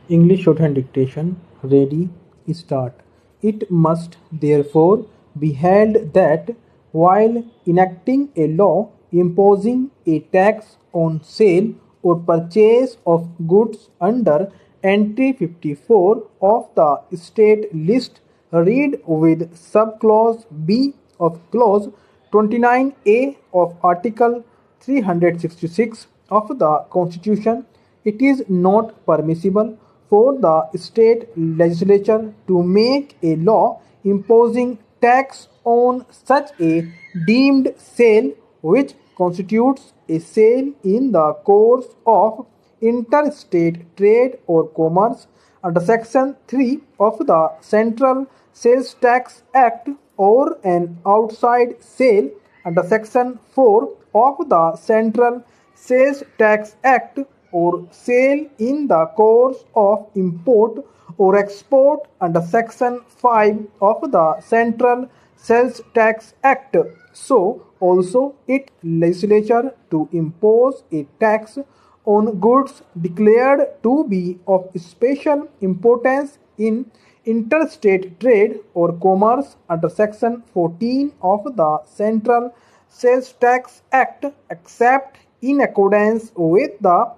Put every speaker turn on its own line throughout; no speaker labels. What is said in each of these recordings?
English Shorthand Dictation. Ready, start. It must therefore be held that while enacting a law imposing a tax on sale or purchase of goods under entry 54 of the state list, read with subclause B of clause 29A of Article 366 of the Constitution, it is not permissible for the state legislature to make a law imposing tax on such a deemed sale which constitutes a sale in the course of interstate trade or commerce under Section 3 of the Central Sales Tax Act or an outside sale under Section 4 of the Central Sales Tax Act or sale in the course of import or export under Section 5 of the Central Sales Tax Act. So also it legislature to impose a tax on goods declared to be of special importance in interstate trade or commerce under Section 14 of the Central Sales Tax Act, except in accordance with the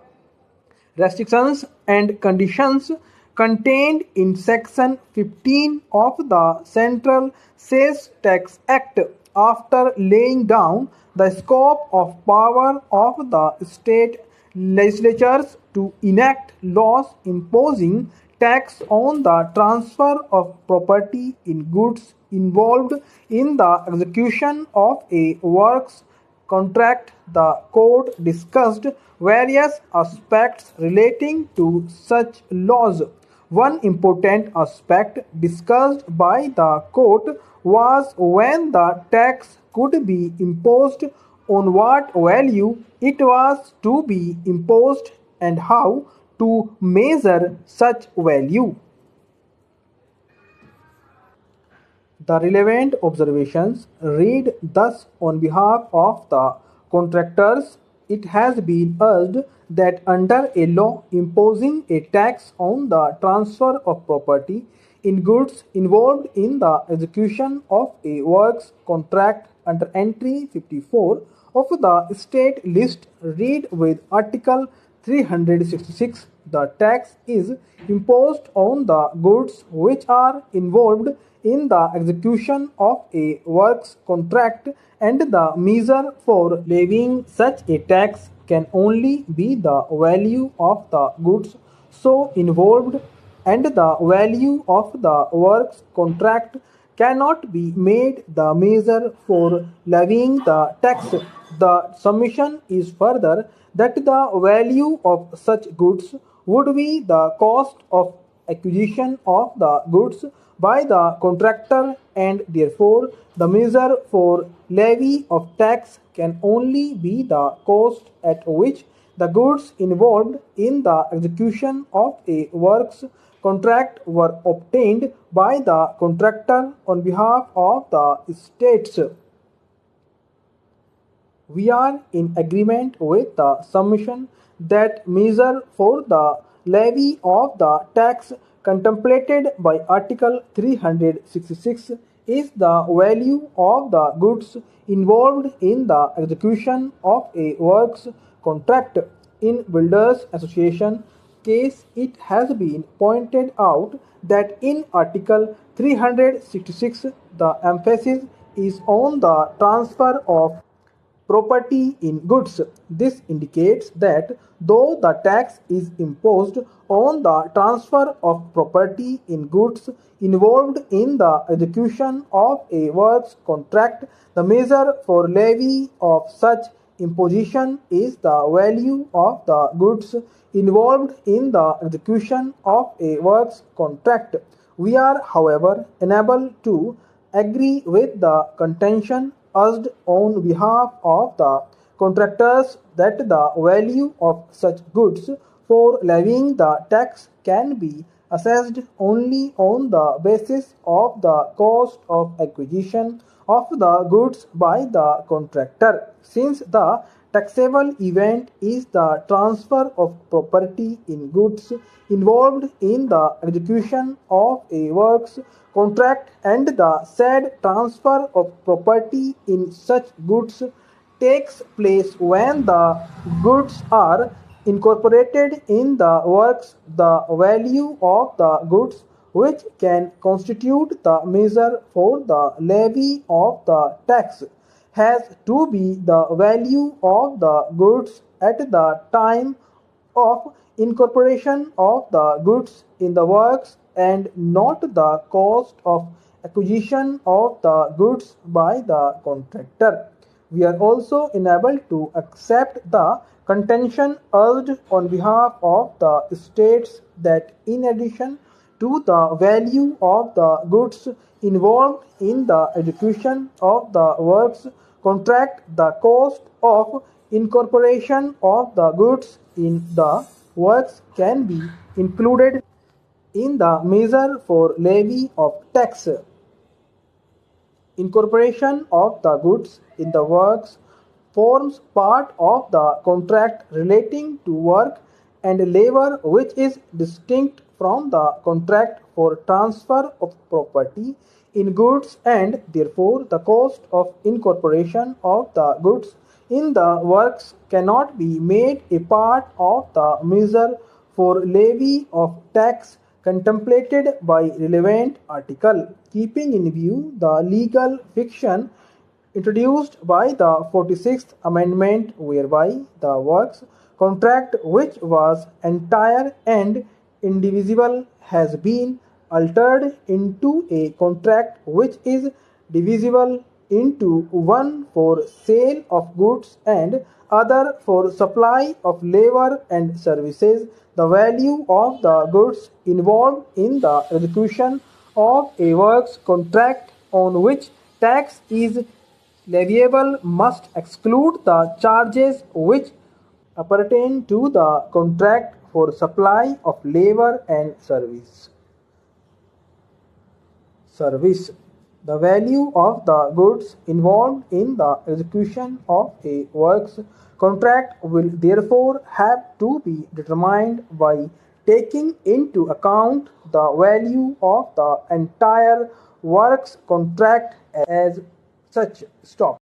restrictions and conditions contained in Section 15 of the Central Sales Tax Act, after laying down the scope of power of the state legislatures to enact laws imposing tax on the transfer of property in goods involved in the execution of a works contract. The court discussed various aspects relating to such laws. One important aspect discussed by the court was when the tax could be imposed, on what value it was to be imposed, and how to measure such value. The relevant observations read thus: on behalf of the contractors, it has been urged that under a law imposing a tax on the transfer of property in goods involved in the execution of a works contract under entry 54 of the state list, read with Article 366, the tax is imposed on the goods which are involved in the execution of a works contract, and the measure for levying such a tax can only be the value of the goods so involved, and the value of the works contract cannot be made the measure for levying the tax. The submission is further that the value of such goods would be the cost of acquisition of the goods by the contractor, and therefore the measure for levy of tax can only be the cost at which the goods involved in the execution of a works contract were obtained by the contractor on behalf of the states. We are in agreement with the submission that measure for the levy of the tax contemplated by Article 366 is the value of the goods involved in the execution of a works contract. In Builders Association case, it has been pointed out that in Article 366 the emphasis is on the transfer of property in goods. This indicates that though the tax is imposed on the transfer of property in goods involved in the execution of a works contract, the measure for levy of such imposition is the value of the goods involved in the execution of a works contract. We are, however, unable to agree with the contention urged on behalf of the contractors that the value of such goods for levying the tax can be assessed only on the basis of the cost of acquisition of the goods by the contractor, since the taxable event is the transfer of property in goods involved in the execution of a works contract, and the said transfer of property in such goods takes place when the goods are incorporated in the works. The value of the goods, which can constitute the measure for the levy of the tax, has to be the value of the goods at the time of incorporation of the goods in the works, and not the cost of acquisition of the goods by the contractor. We are also enabled to accept the contention urged on behalf of the states that in addition to the value of the goods involved in the execution of the works contract, the cost of incorporation of the goods in the works can be included in the measure for levy of tax. Incorporation of the goods in the works forms part of the contract relating to work and labor, which is distinct from the contract for transfer of property in goods, and therefore the cost of incorporation of the goods in the works cannot be made a part of the measure for levy of tax contemplated by relevant article, keeping in view the legal fiction introduced by the 46th Amendment, whereby the works contract, which was entire and indivisible, has been altered into a contract which is divisible into one for sale of goods and other for supply of labor and services. The value of the goods involved in the execution of a works contract on which tax is leviable must exclude the charges which appertain to the contract for supply of labor and service. The value of the goods involved in the execution of a works contract will therefore have to be determined by taking into account the value of the entire works contract as such. Stop.